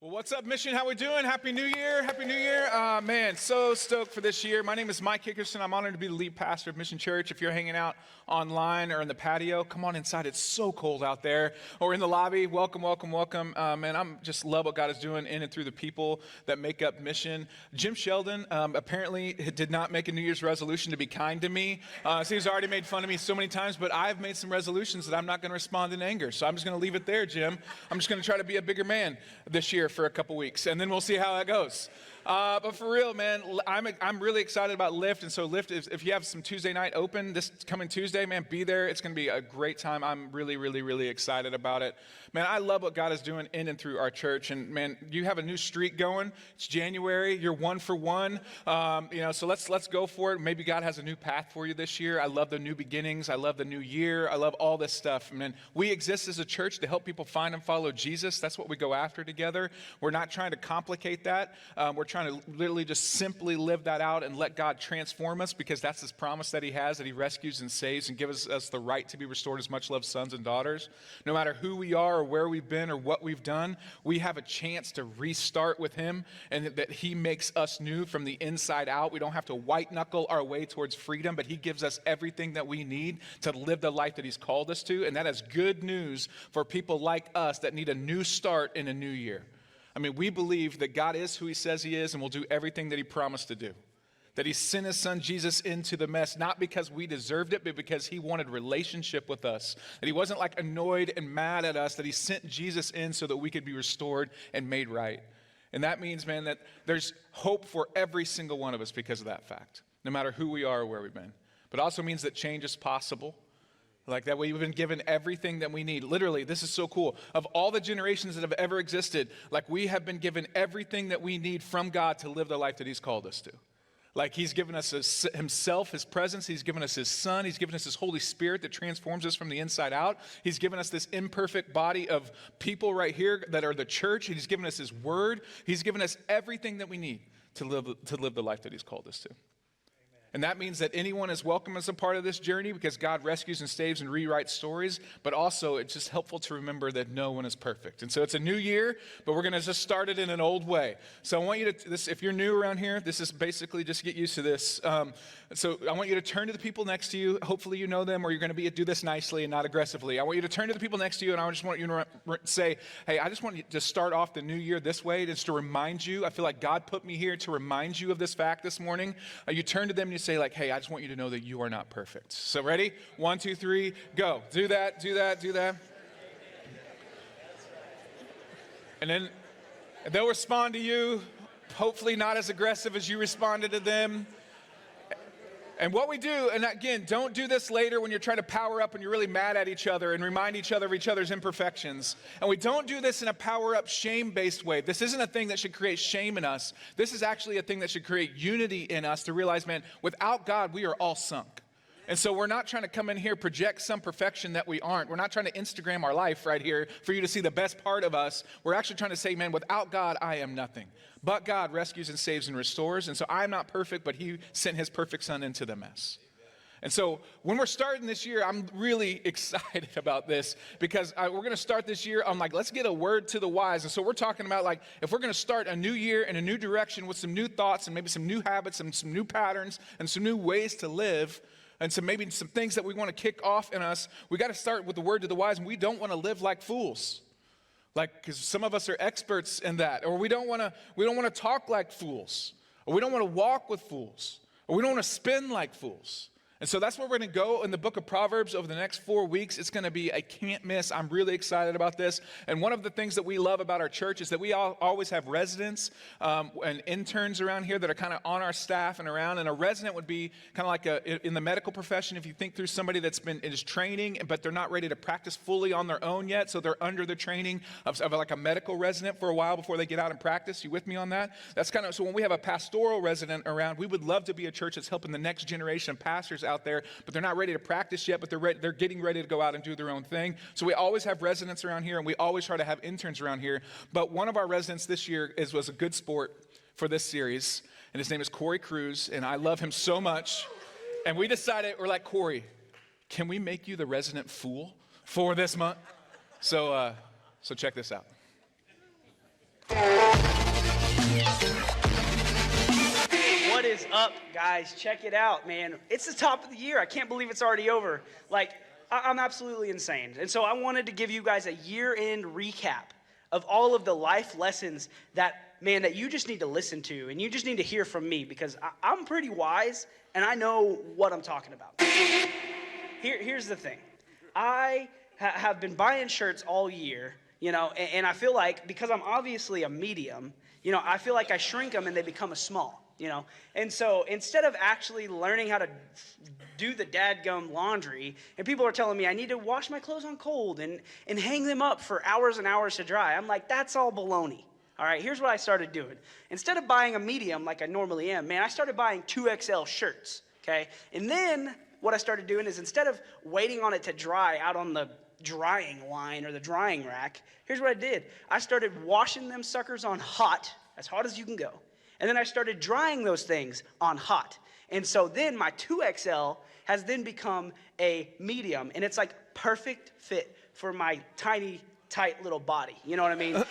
Well, what's up, Mission? How we doing? Happy New Year. Happy New Year. Man, so stoked for this year. My name is Mike Hickerson. I'm honored to be the lead pastor of Mission Church. If you're hanging out online or in the patio, come on inside. It's so cold out there. Or in the lobby, welcome, welcome, welcome. Man, I'm just love what God is doing in and through the people that make up Mission. Jim Sheldon apparently did not make a New Year's resolution to be kind to me. So he's already made fun of me so many times, but I've made some resolutions that I'm not going to respond in anger. So I'm just going to leave it there, Jim. I'm just going to try to be a bigger man this year for a couple weeks, and then we'll see how that goes. But for real, man, I'm really excited about Lift, and so Lift, if you have some Tuesday night open this coming Tuesday, man, be there. It's going to be a great time. I'm really, really, really excited about it. Man, I love what God is doing in and through our church, and man, you have a new streak going. It's January. You're 1 for 1. So let's go for it. Maybe God has a new path for you this year. I love the new beginnings. I love the new year. I love all this stuff. Man, we exist as a church to help people find and follow Jesus. That's what we go after together. We're not trying to complicate that. We're trying to literally just simply live that out and let God transform us, because that's His promise that He has, that He rescues and saves and gives us the right to be restored as much loved sons and daughters. No matter who we are or where we've been or what we've done, we have a chance to restart with Him, and that He makes us new from the inside out. We don't have to white knuckle our way towards freedom, but He gives us everything that we need to live the life that He's called us to, and that is good news for people like us that need a new start in a new year. I mean, we believe that God is who He says He is and will do everything that He promised to do. That He sent His Son Jesus into the mess, not because we deserved it, but because He wanted relationship with us. That He wasn't like annoyed and mad at us, that He sent Jesus in so that we could be restored and made right. And that means, man, that there's hope for every single one of us because of that fact, no matter who we are or where we've been. But it also means that change is possible. Like that we've been given everything that we need. Literally, this is so cool. Of all the generations that have ever existed, like we have been given everything that we need from God to live the life that He's called us to. Like He's given us Himself, His presence. He's given us His Son. He's given us His Holy Spirit that transforms us from the inside out. He's given us this imperfect body of people right here that are the church. He's given us His Word. He's given us everything that we need to live the life that He's called us to. And that means that anyone is welcome as a part of this journey, because God rescues and saves and rewrites stories. But also, it's just helpful to remember that no one is perfect. And so it's a new year, but we're going to just start it in an old way. So I want you to, if you're new around here, this is basically just get used to this. So I want you to turn to the people next to you. Hopefully you know them, or you're going to do this nicely and not aggressively. I want you to turn to the people next to you, and I just want you to say, hey, I just want you to start off the new year this way, just to remind you. I feel like God put me here to remind you of this fact this morning. You turn to them and you say, like, hey, I just want you to know that you are not perfect. So ready? 1, 2, 3, go. Do that, do that, do that. And then they'll respond to you, hopefully not as aggressive as you responded to them. And what we do, and again, don't do this later when you're trying to power up and you're really mad at each other and remind each other of each other's imperfections. And we don't do this in a power-up, shame-based way. This isn't a thing that should create shame in us. This is actually a thing that should create unity in us to realize, man, without God, we are all sunk. And so we're not trying to come in here, project some perfection that we aren't. We're not trying to Instagram our life right here for you to see the best part of us. We're actually trying to say, man, without God, I am nothing. But God rescues and saves and restores. And so I'm not perfect, but He sent His perfect Son into the mess. And so when we're starting this year, I'm really excited about this, because we're going to start this year on let's get a word to the wise. And so we're talking about if we're going to start a new year in a new direction with some new thoughts and maybe some new habits and some new patterns and some new ways to live, and so maybe some things that we want to kick off in us, we got to start with the word to the wise, and we don't want to live like fools. Because some of us are experts in that, or we don't want to talk like fools, or we don't want to walk with fools, or we don't want to spin like fools. And so that's where we're going to go in the book of Proverbs over the next 4 weeks. It's going to be a can't miss. I'm really excited about this. And one of the things that we love about our church is that we always have residents and interns around here that are kind of on our staff and around. And a resident would be kind of like in the medical profession, if you think through somebody that's is training, but they're not ready to practice fully on their own yet. So they're under the training of like a medical resident for a while before they get out and practice. You with me on that? That's kind of, so when we have a pastoral resident around, we would love to be a church that's helping the next generation of pastors out there, but they're not ready to practice yet, but they're getting ready to go out and do their own thing. So we always have residents around here, and we always try to have interns around here. But one of our residents this year was a good sport for this series, and his name is Corey Cruz, and I love him so much. And we decided, we're like, Corey, can we make you the resident fool for this month? So check this out. up, guys? Check it out, man. It's the top of the year. I can't believe it's already over. Like, I'm absolutely insane. And so I wanted to give you guys a year-end recap of all of the life lessons that, man, that you just need to listen to, and you just need to hear from me, because I'm pretty wise, and I know what I'm talking about. Here's the thing. I have been buying shirts all year, you know, and I feel like, because I'm obviously a medium, you know, I feel like I shrink them and they become a small, you know. And so instead of actually learning how to do the dadgum laundry, and people are telling me I need to wash my clothes on cold and hang them up for hours and hours to dry, I'm like, that's all baloney. All right, here's what I started doing. Instead of buying a medium like I normally am, man, I started buying 2XL shirts, okay? And then what I started doing is, instead of waiting on it to dry out on the drying line or the drying rack, here's what I did. I started washing them suckers on hot, as hot as you can go. And then I started drying those things on hot. And so then my 2XL has then become a medium, and it's like perfect fit for my tiny, tight little body. You know what I mean?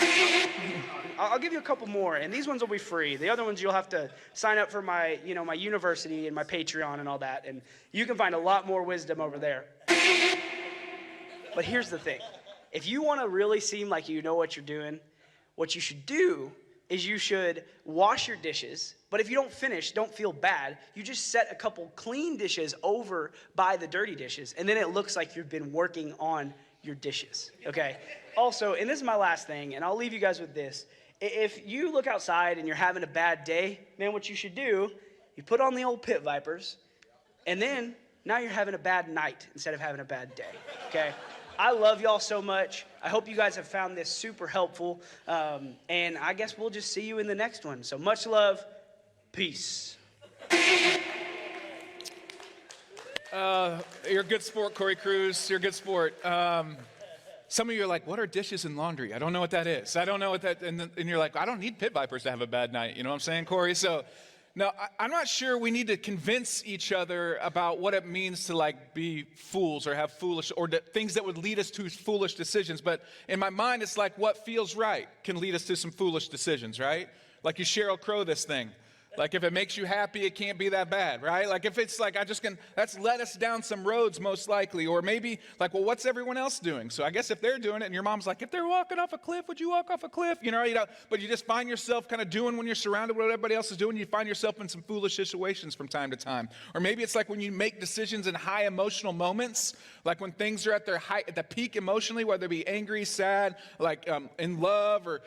I'll give you a couple more, and these ones will be free. The other ones you'll have to sign up for my, you know, my university and my Patreon and all that, and you can find a lot more wisdom over there. But here's the thing. If you want to really seem like you know what you're doing, what you should do is you should wash your dishes, but if you don't finish, don't feel bad. You just set a couple clean dishes over by the dirty dishes, and then it looks like you've been working on your dishes, okay? Also, and this is my last thing, and I'll leave you guys with this. If you look outside and you're having a bad day, man, what you should do, you put on the old Pit Vipers, and then now you're having a bad night instead of having a bad day, okay? I love y'all so much. I hope you guys have found this super helpful, and I guess we'll just see you in the next one. So much love. Peace. You're a good sport, Corey Cruz. You're a good sport. Some of you are like, what are dishes and laundry? I don't know what that is. I don't know what that, and you're like, I don't need Pit Vipers to have a bad night. You know what I'm saying, Corey? So, no, I'm not sure we need to convince each other about what it means to like be fools or have foolish, or things that would lead us to foolish decisions. But in my mind, it's like what feels right can lead us to some foolish decisions, right? Like you Sheryl Crow this thing. Like if it makes you happy, it can't be that bad, right? Like if it's like, that's led us down some roads most likely. Or maybe like, well, what's everyone else doing? So I guess if they're doing it and your mom's like, if they're walking off a cliff, would you walk off a cliff? You know, but you just find yourself kind of doing when you're surrounded with what everybody else is doing, you find yourself in some foolish situations from time to time. Or maybe it's like when you make decisions in high emotional moments, like when things are at their height, at the peak emotionally, whether it be angry, sad, like in love or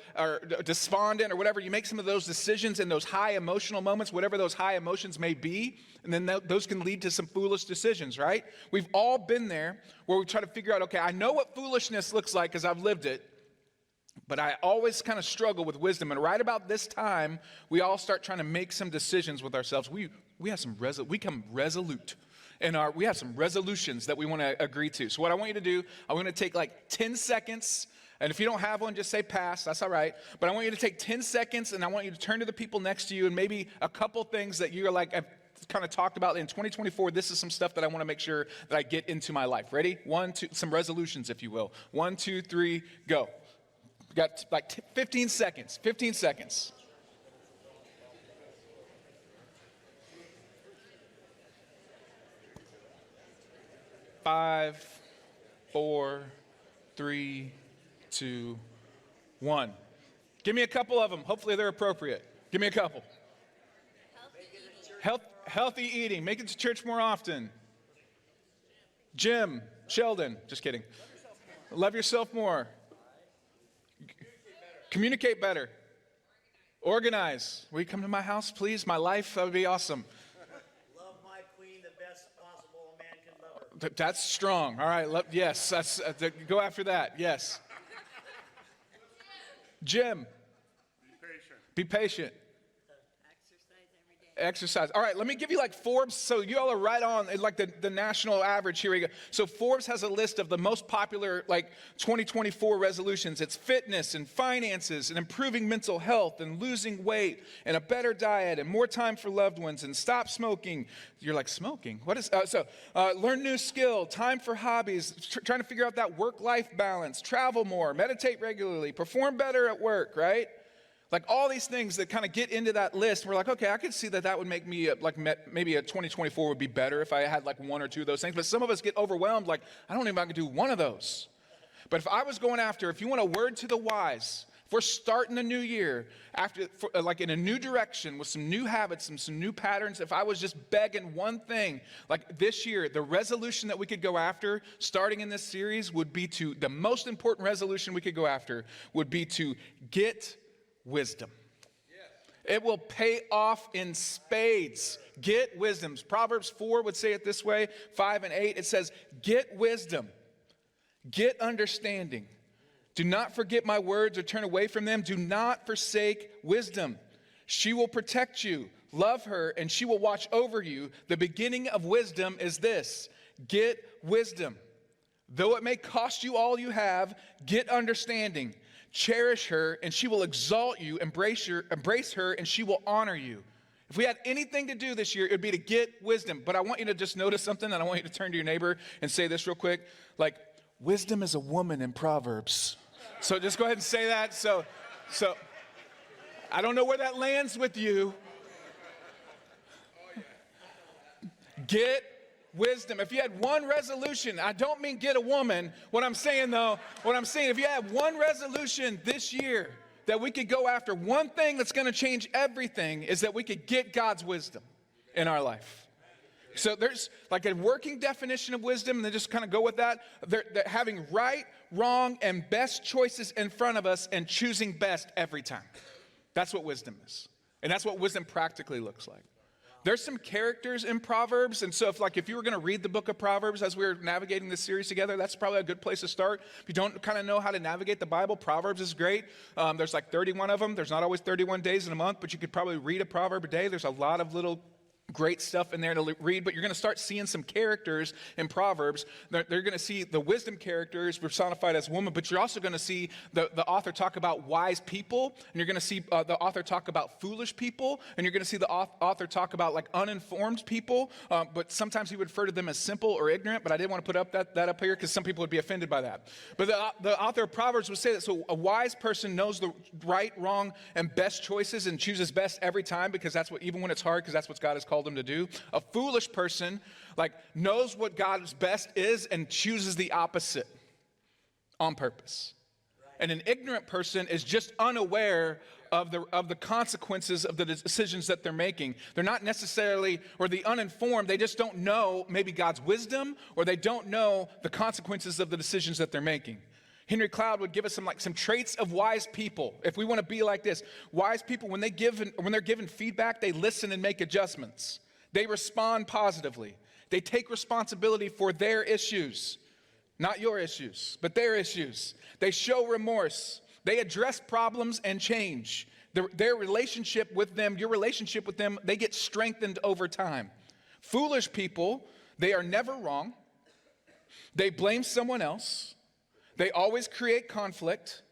despondent or whatever, you make some of those decisions in those high emotional moments, whatever those high emotions may be, and then those can lead to some foolish decisions, right? We've all been there where we try to figure out, okay, I know what foolishness looks like because I've lived it, but I always kind of struggle with wisdom. And right about this time, we all start trying to make some decisions with ourselves. We become resolute. And we have some resolutions that we want to agree to. So what I want you to do, I want to take like 10 seconds. And if you don't have one, just say pass. That's all right. But I want you to take 10 seconds, and I want you to turn to the people next to you and maybe a couple things that you're like, I've kind of talked about in 2024. This is some stuff that I want to make sure that I get into my life. Ready? 1, 2, some resolutions, if you will. 1, 2, 3, go. We got like 15 seconds. 15 seconds. Five, 4, 3, 2, 1. Give me a couple of them. Hopefully they're appropriate. Give me a couple. Healthy eating. Make it to church more often. Jim. Sheldon. Just kidding. Love yourself more. Communicate better. Organize. Will you come to my house, please? My life, that would be awesome. Love my queen the best possible a man can love her. That's strong. All right. Yes. Go after that. Yes. Jim. Be patient. Exercise. All right, let me give you like Forbes. So you all are right on like the national average. Here we go. So Forbes has a list of the most popular like 2024 resolutions. It's fitness and finances and improving mental health and losing weight and a better diet and more time for loved ones and stop smoking. You're like, smoking? What is, learn new skill, time for hobbies, trying to figure out that work-life balance, travel more, meditate regularly, perform better at work, right? Like all these things that kind of get into that list, we're like, okay, I could see that would make me maybe a 2024 would be better if I had like one or two of those things. But some of us get overwhelmed, like, I don't even know if I could do one of those. But if I was going after, if you want a word to the wise, if we're starting a new year, like in a new direction with some new habits and some new patterns, if I was just begging one thing, like this year, the resolution that we could go after, starting in this series, would be the most important resolution we could go after would be to get wisdom. It will pay off in spades. Get wisdom. Proverbs 4 would say it this way, 5 and 8. It says, get wisdom, get understanding. Do not forget my words or turn away from them. Do not forsake wisdom. She will protect you. Love her, and she will watch over you. The beginning of wisdom is this: get wisdom. Though it may cost you all you have, get understanding. Cherish her, and she will exalt you. Embrace her, and she will honor you. If we had anything to do this year, it would be to get wisdom. But I want you to just notice something, and I want you to turn to your neighbor and say this real quick. Like, wisdom is a woman in Proverbs. So just go ahead and say that. So I don't know where that lands with you. Get wisdom. If you had one resolution, I don't mean get a woman. What I'm saying, if you had one resolution this year that we could go after, one thing that's going to change everything is that we could get God's wisdom in our life. So there's like a working definition of wisdom, and then just kind of go with that. They're having right, wrong, and best choices in front of us and choosing best every time. That's what wisdom is. And that's what wisdom practically looks like. There's some characters in Proverbs, and so if you were going to read the book of Proverbs as we were navigating this series together, that's probably a good place to start. If you don't kind of know how to navigate the Bible, Proverbs is great. There's like 31 of them. There's not always 31 days in a month, but you could probably read a proverb a day. There's a lot of little great stuff in there to read, but you're going to start seeing some characters in Proverbs. They're going to see the wisdom characters personified as women, but you're also going to see the author talk about wise people, and you're going to see the author talk about foolish people, and you're going to see the author talk about like uninformed people, but sometimes he would refer to them as simple or ignorant, but I didn't want to put that up here because some people would be offended by that. But the author of Proverbs would say that, so a wise person knows the right, wrong, and best choices and chooses best every time, because that's what, even when it's hard, because that's what God has called them to do. A foolish person knows what God's best is and chooses the opposite on purpose. And an ignorant person is just unaware of the consequences of the decisions that they're making. They're not necessarily, or the uninformed, they just don't know maybe God's wisdom, or they don't know the consequences of the decisions that they're making. Henry Cloud would give us some traits of wise people. If we want to be like this, wise people, when they're given feedback, they listen and make adjustments. They respond positively. They take responsibility for their issues, not your issues, but their issues. They show remorse. They address problems and change. Their relationship with them, your relationship with them, they get strengthened over time. Foolish people, they are never wrong. They blame someone else. They always create conflict.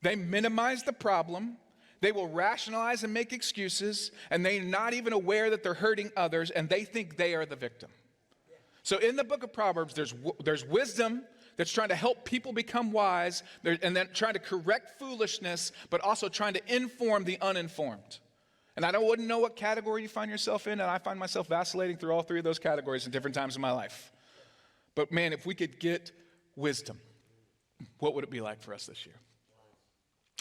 They minimize the problem. They will rationalize and make excuses, and they're not even aware that they're hurting others, and they think they are the victim. So in the book of Proverbs, there's wisdom that's trying to help people become wise, and then trying to correct foolishness, but also trying to inform the uninformed. And I wouldn't know what category you find yourself in, and I find myself vacillating through all three of those categories at different times in my life. But man, if we could get wisdom, what would it be like for us this year?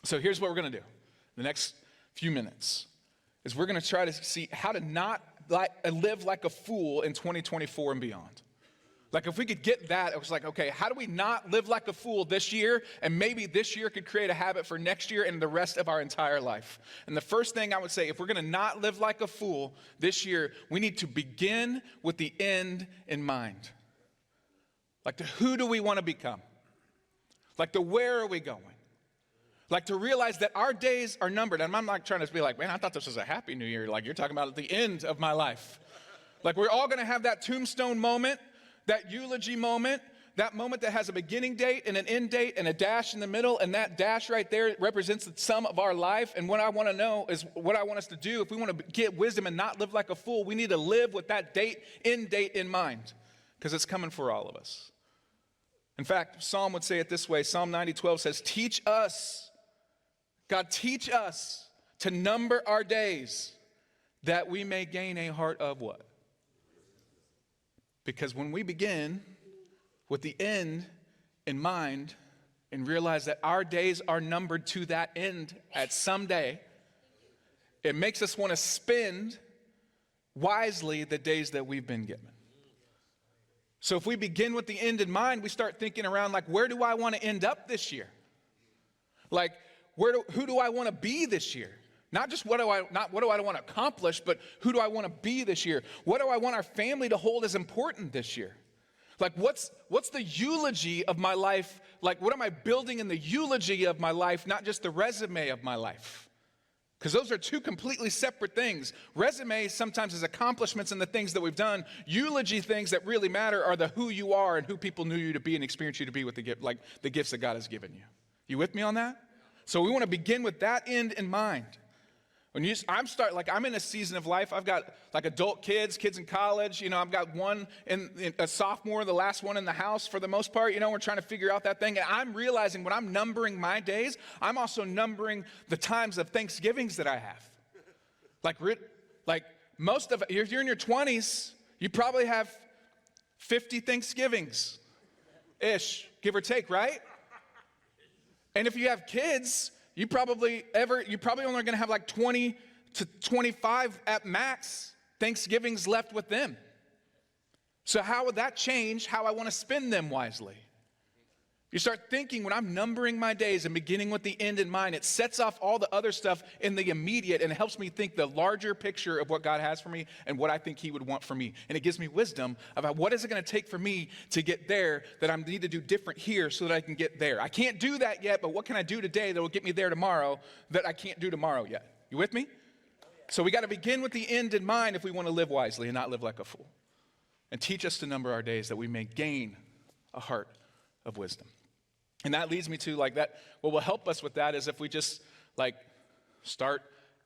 So here's what we're going to do. The next few minutes is we're going to try to see how to not live like a fool in 2024 and beyond. Like if we could get that, it was like, okay, how do we not live like a fool this year? And maybe this year could create a habit for next year and the rest of our entire life. And the first thing I would say, if we're going to not live like a fool this year, we need to begin with the end in mind. Like to who do we want to become? Like to where are we going? Like to realize that our days are numbered. And I'm not trying to be like, man, I thought this was a happy new year. Like you're talking about at the end of my life. Like we're all going to have that tombstone moment, that eulogy moment, that moment that has a beginning date and an end date and a dash in the middle. And that dash right there represents the sum of our life. And what I want to know is what I want us to do. If we want to get wisdom and not live like a fool, we need to live with that end date in mind, because it's coming for all of us. In fact, Psalm would say it this way. Psalm 90:12 says, teach us, God, teach us to number our days that we may gain a heart of what? Because when we begin with the end in mind and realize that our days are numbered to that end at some day, it makes us want to spend wisely the days that we've been given. So if we begin with the end in mind, we start thinking around like, where do I want to end up this year? Like, who do I want to be this year? Not just what do I want to accomplish, but who do I want to be this year? What do I want our family to hold as important this year? Like, what's the eulogy of my life? Like, what am I building in the eulogy of my life, not just the resume of my life? Because those are two completely separate things. Resume sometimes is accomplishments and the things that we've done. Eulogy things that really matter are the who you are and who people knew you to be and experienced you to be with the gift, like the gifts that God has given you. You with me on that? So we want to begin with that end in mind. I'm in a season of life. I've got like adult kids in college. I've got one in a sophomore, the last one in the house for the most part. We're trying to figure out that thing. And I'm realizing when I'm numbering my days, I'm also numbering the times of Thanksgivings that I have. Like most of, if you're in your 20s, you probably have 50 Thanksgivings-ish, give or take, right? And if you have kids, you probably only going to have like 20 to 25 at max Thanksgivings left with them. So how would that change how I want to spend them wisely? You start thinking when I'm numbering my days and beginning with the end in mind, it sets off all the other stuff in the immediate and it helps me think the larger picture of what God has for me and what I think he would want for me. And it gives me wisdom about what is it going to take for me to get there that I need to do different here so that I can get there. I can't do that yet, but what can I do today that will get me there tomorrow that I can't do tomorrow yet? You with me? So we got to begin with the end in mind if we want to live wisely and not live like a fool. And teach us to number our days that we may gain a heart of wisdom. And that leads me to like that, what will help us with that is if we just like start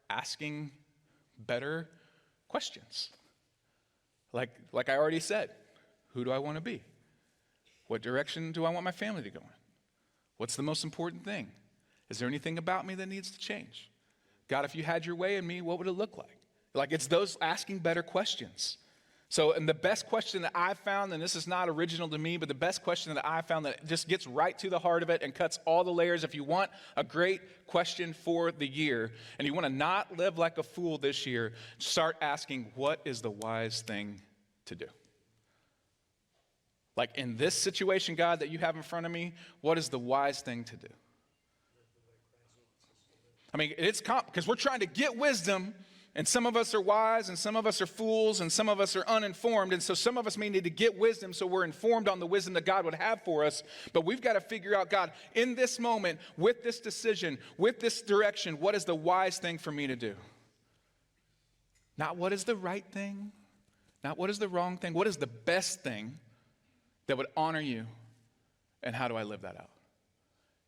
asking better questions. Like I already said, who do I want to be? What direction do I want my family to go in? What's the most important thing? Is there anything about me that needs to change? God, if you had your way in me, what would it look like? Like it's those asking better questions. So, and the best question that I've found, and this is not original to me, but the best question that I've found that just gets right to the heart of it and cuts all the layers. If you want a great question for the year, and you want to not live like a fool this year, start asking, what is the wise thing to do? Like in this situation, God, that you have in front of me, what is the wise thing to do? I mean, it's because we're trying to get wisdom. And some of us are wise, and some of us are fools, and some of us are uninformed. And so some of us may need to get wisdom so we're informed on the wisdom that God would have for us. But we've got to figure out, God, in this moment, with this decision, with this direction, what is the wise thing for me to do? Not what is the right thing, not what is the wrong thing. What is the best thing that would honor you, and how do I live that out?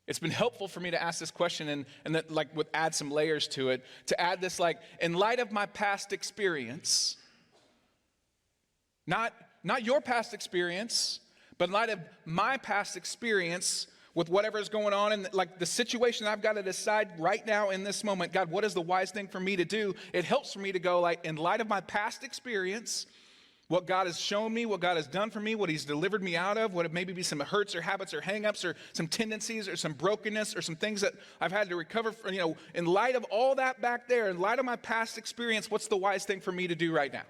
It's been helpful for me to ask this question and that like would add some layers to it, to add this like, in light of my past experience, not your past experience, but in light of my past experience with whatever is going on and like the situation I've got to decide right now in this moment, God, what is the wise thing for me to do? It helps for me to go like, in light of my past experience, what God has shown me, what God has done for me, what he's delivered me out of, what it maybe be some hurts or habits or hangups or some tendencies or some brokenness or some things that I've had to recover from, in light of all that back there, in light of my past experience, what's the wise thing for me to do right now?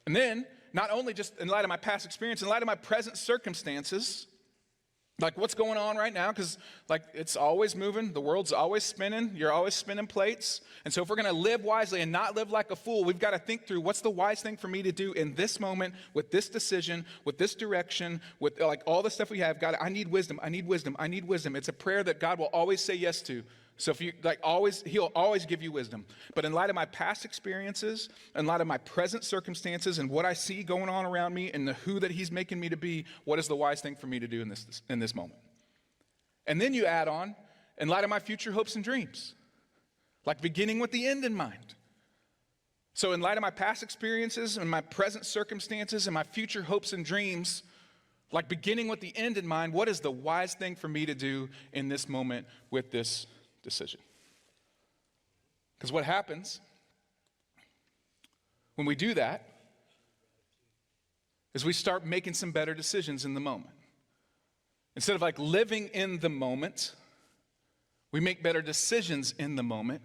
And then, not only just in light of my past experience, in light of my present circumstances, like what's going on right now, because like it's always moving, the world's always spinning, you're always spinning plates. And so if we're going to live wisely and not live like a fool, we've got to think through what's the wise thing for me to do in this moment, with this decision, with this direction, with like all the stuff we have. God, I need wisdom, I need wisdom, I need wisdom. It's a prayer that God will always say yes to. So if you like always, he'll always give you wisdom. But in light of my past experiences, in light of my present circumstances and what I see going on around me and the who that he's making me to be, what is the wise thing for me to do in this moment? And then you add on, in light of my future hopes and dreams, like beginning with the end in mind. So in light of my past experiences and my present circumstances and my future hopes and dreams, like beginning with the end in mind, what is the wise thing for me to do in this moment with this decision? Because what happens when we do that is we start making some better decisions in the moment. Instead of like living in the moment, we make better decisions in the moment.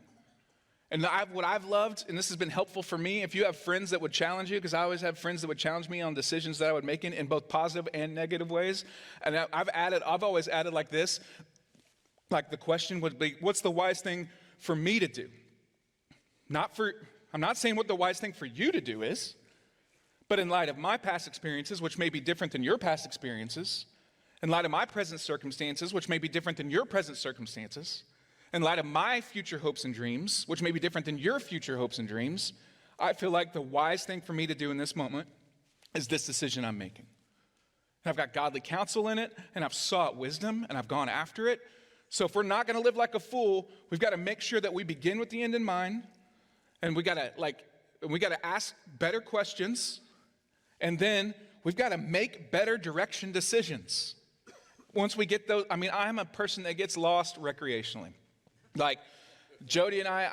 And what I've loved, and this has been helpful for me, if you have friends that would challenge you, because I always have friends that would challenge me on decisions that I would make in both positive and negative ways. And I've always added like this, like the question would be, what's the wise thing for me to do? I'm not saying what the wise thing for you to do is, but in light of my past experiences, which may be different than your past experiences, in light of my present circumstances, which may be different than your present circumstances, in light of my future hopes and dreams, which may be different than your future hopes and dreams, I feel like the wise thing for me to do in this moment is this decision I'm making. And I've got godly counsel in it, and I've sought wisdom, and I've gone after it. So if we're not going to live like a fool, we've got to make sure that we begin with the end in mind, and we got to ask better questions, and then we've got to make better direction decisions. Once we get those, I'm a person that gets lost recreationally. Like, Jody and I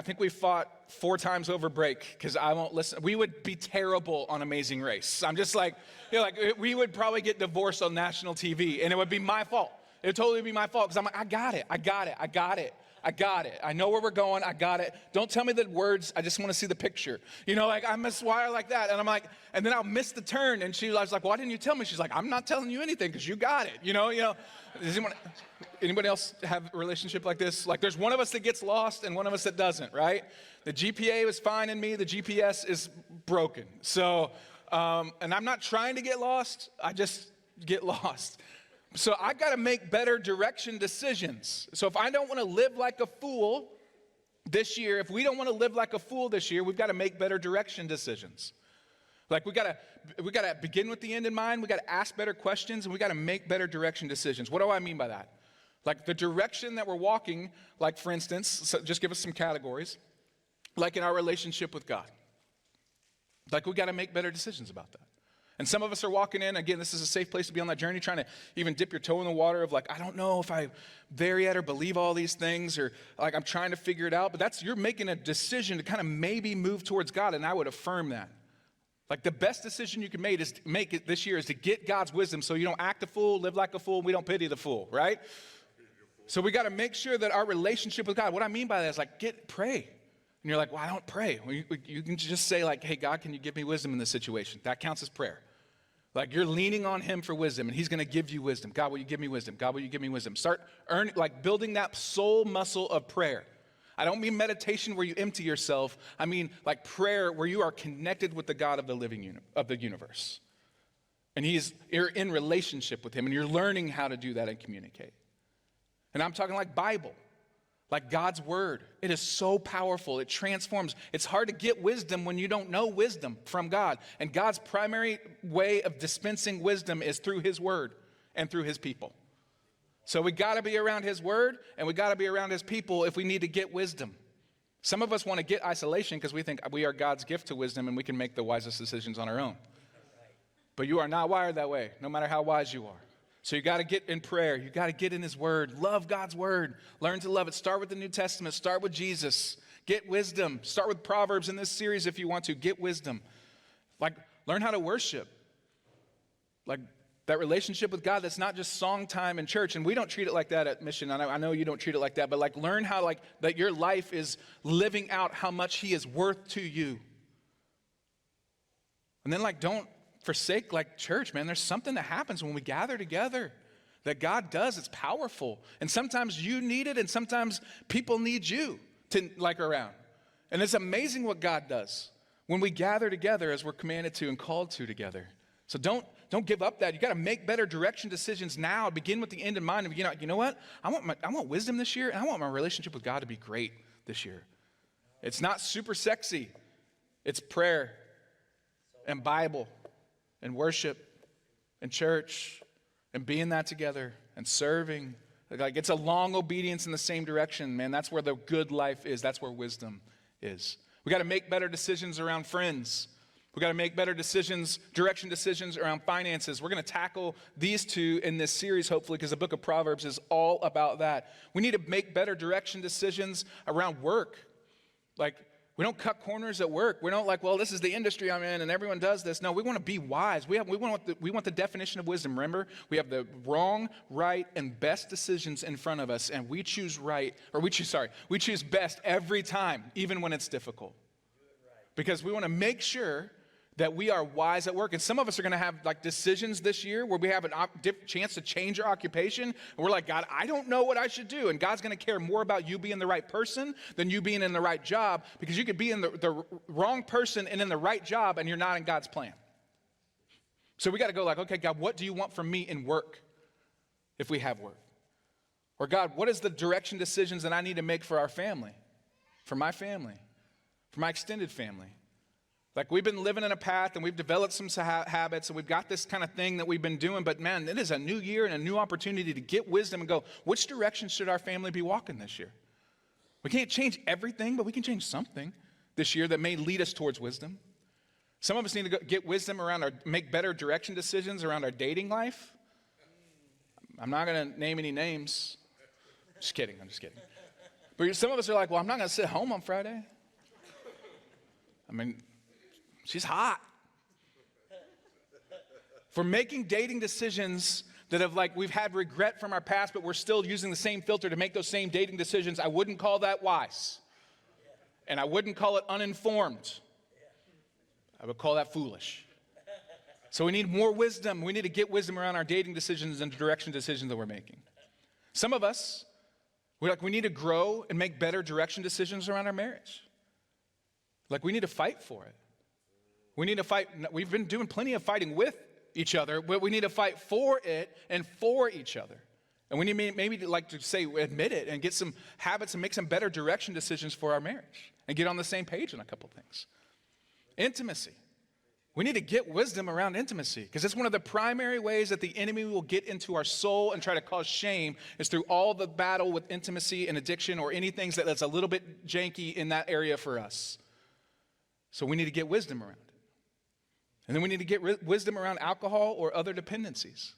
think we fought 4 times over break because I won't listen. We would be terrible on Amazing Race. I'm just like, we would probably get divorced on national TV, and it would be my fault. It would totally be my fault because I'm like, I got it. I know where we're going. I got it. Don't tell me the words. I just want to see the picture. I'm a wire like that. And I'm like, and then I'll miss the turn. And I was like, why didn't you tell me? She's like, I'm not telling you anything because you got it. Does anybody else have a relationship like this? Like there's one of us that gets lost and one of us that doesn't, right? The GPA was fine in me. The GPS is broken. So, and I'm not trying to get lost. I just get lost. So I got to make better direction decisions. So if I don't want to live like a fool this year, if we don't want to live like a fool this year, we've got to make better direction decisions. Like we got to begin with the end in mind. We got to ask better questions, and we got to make better direction decisions. What do I mean by that? Like the direction that we're walking, like for instance, so just give us some categories, like in our relationship with God. Like we got to make better decisions about that. And some of us are walking in, again, this is a safe place to be on that journey, trying to even dip your toe in the water of like, I don't know if I'm there yet or believe all these things, or like I'm trying to figure it out. But you're making a decision to kind of maybe move towards God, and I would affirm that. Like the best decision you can make it this year is to get God's wisdom so you don't act a fool, live like a fool, and we don't pity the fool, right? So we got to make sure that our relationship with God, what I mean by that is like, pray. And you're like, well, I don't pray. Well, you can just say like, hey, God, can you give me wisdom in this situation? That counts as prayer. Like you're leaning on him for wisdom, and he's going to give you wisdom. God, will you give me wisdom? God, will you give me wisdom? Start building that soul muscle of prayer. I don't mean meditation where you empty yourself. I mean like prayer where you are connected with the God of the universe. And you're in relationship with him, and you're learning how to do that and communicate. And I'm talking like Bible. Like God's word. It is so powerful. It transforms. It's hard to get wisdom when you don't know wisdom from God. And God's primary way of dispensing wisdom is through his word and through his people. So we got to be around his word, and we got to be around his people if we need to get wisdom. Some of us want to get isolation because we think we are God's gift to wisdom and we can make the wisest decisions on our own. But you are not wired that way, no matter how wise you are. So you got to get in prayer. You got to get in his word. Love God's word. Learn to love it. Start with the New Testament. Start with Jesus. Get wisdom. Start with Proverbs in this series if you want to. Get wisdom. Like, learn how to worship. Like, that relationship with God that's not just song time in church. And we don't treat it like that at Mission. I know you don't treat it like that. But, like, learn how, like, that your life is living out how much he is worth to you. And then, like, don't forsake like church, man. There's something that happens when we gather together that God does. It's powerful. And sometimes you need it, and sometimes people need you to like around. And it's amazing what God does when we gather together as we're commanded to and called to together. So don't give up that. You got to make better direction decisions now. Begin with the end in mind. And you know what? I want wisdom this year, and I want my relationship with God to be great this year. It's not super sexy. It's prayer and Bible and worship and church and being that together and serving. Like it's a long obedience in the same direction, man. That's where the good life is. That's where wisdom is. We got to make better decisions around friends. We got to make better decisions, direction decisions around finances. We're going to tackle these two in this series, hopefully, because the book of Proverbs is all about that. We need to make better direction decisions around work. Like, we don't cut corners at work. We don't like, well, this is the industry I'm in and everyone does this. No, we want to be wise. We want the definition of wisdom. Remember, we have the wrong, right, and best decisions in front of us, and we choose we choose best every time, even when it's difficult. Because we want to make sure that we are wise at work. And some of us are going to have like decisions this year where we have a chance to change our occupation. And we're like, God, I don't know what I should do. And God's going to care more about you being the right person than you being in the right job, because you could be in the wrong person and in the right job and you're not in God's plan. So we got to go like, okay, God, what do you want from me in work if we have work? Or God, what is the direction decisions that I need to make for our family, for my extended family? Like, we've been living in a path and we've developed some habits and we've got this kind of thing that we've been doing, but man, it is a new year and a new opportunity to get wisdom and go, which direction should our family be walking this year? We can't change everything, but we can change something this year that may lead us towards wisdom. Some of us need to get wisdom around make better direction decisions around our dating life. I'm not going to name any names. I'm just kidding. But some of us are like, well, I'm not going to sit home on Friday. I mean, she's hot. For making dating decisions that have we've had regret from our past, but we're still using the same filter to make those same dating decisions, I wouldn't call that wise. And I wouldn't call it uninformed. I would call that foolish. So we need more wisdom. We need to get wisdom around our dating decisions and direction decisions that we're making. Some of us, we need to grow and make better direction decisions around our marriage. We need to fight for it. We need to fight. We've been doing plenty of fighting with each other, but we need to fight for it and for each other. And we need maybe to admit it and get some habits and make some better direction decisions for our marriage and get on the same page on a couple things. Intimacy. We need to get wisdom around intimacy, because it's one of the primary ways that the enemy will get into our soul and try to cause shame is through all the battle with intimacy and addiction or anything that's a little bit janky in that area for us. So we need to get wisdom around it. And then we need to get wisdom around alcohol or other dependencies.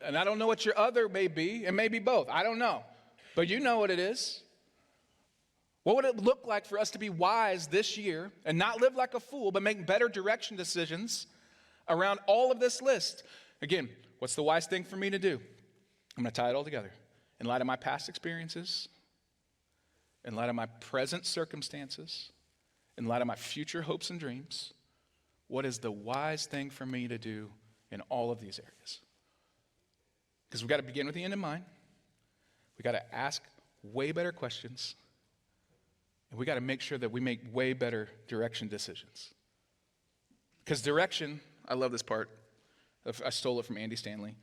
And I don't know what your other may be. It may be both. I don't know. But you know what it is. What would it look like for us to be wise this year and not live like a fool, but make better direction decisions around all of this list? Again, what's the wise thing for me to do? I'm going to tie it all together. In light of my past experiences, in light of my present circumstances, in light of my future hopes and dreams, what is the wise thing for me to do in all of these areas? Because we've got to begin with the end in mind. We've got to ask way better questions. And we got to make sure that we make way better direction decisions. Because direction, I love this part. I stole it from Andy Stanley.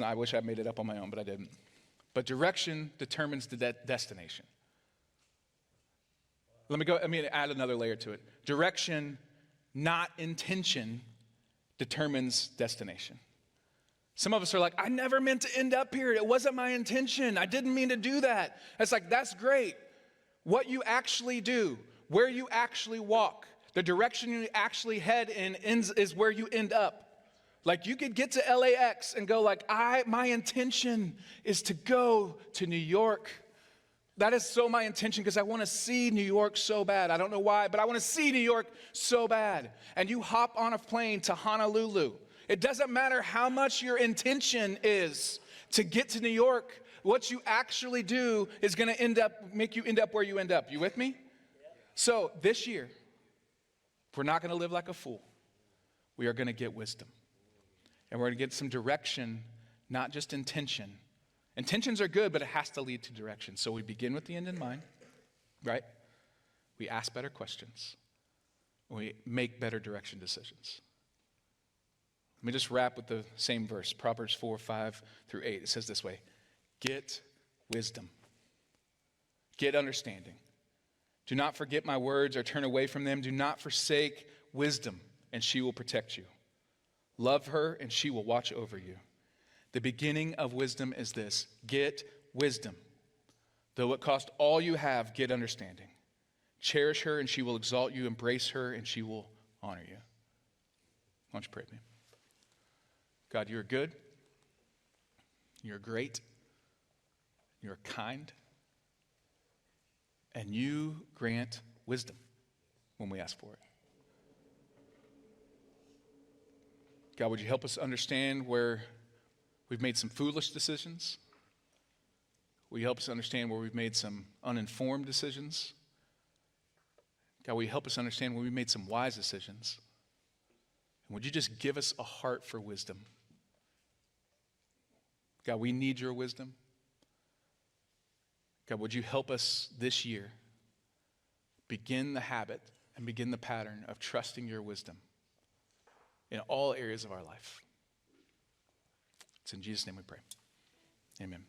I wish I made it up on my own, but I didn't. But direction determines the destination. Let me add another layer to it. Direction, not intention, determines destination. Some of us are like, I never meant to end up here. It wasn't my intention. I didn't mean to do that. It's like, that's great. What you actually do, where you actually walk, the direction you actually head in is where you end up. Like, you could get to LAX and go like, my intention is to go to New York. That is so my intention, because I want to see New York so bad. I don't know why, but I want to see New York so bad. And you hop on a plane to Honolulu. It doesn't matter how much your intention is to get to New York. What you actually do is going to make you end up where you end up. You with me? So this year, if we're not going to live like a fool, we are going to get wisdom. And we're going to get some direction, not just intention. Intentions are good, but it has to lead to direction. So we begin with the end in mind, right? We ask better questions. We make better direction decisions. Let me just wrap with the same verse, Proverbs 4:5-8. It says this way: get wisdom. Get understanding. Do not forget my words or turn away from them. Do not forsake wisdom, and she will protect you. Love her, and she will watch over you. The beginning of wisdom is this: get wisdom. Though it cost all you have, get understanding. Cherish her, and she will exalt you. Embrace her, and she will honor you. Why don't you pray with me? God, you're good. You're great. You're kind. and you grant wisdom when we ask for it. God, would you help us understand where we've made some foolish decisions? Will you help us understand where we've made some uninformed decisions? God, will you help us understand where we made some wise decisions? And would you just give us a heart for wisdom? God, we need your wisdom. God, would you help us this year begin the habit and begin the pattern of trusting your wisdom in all areas of our life? It's in Jesus' name we pray. Amen.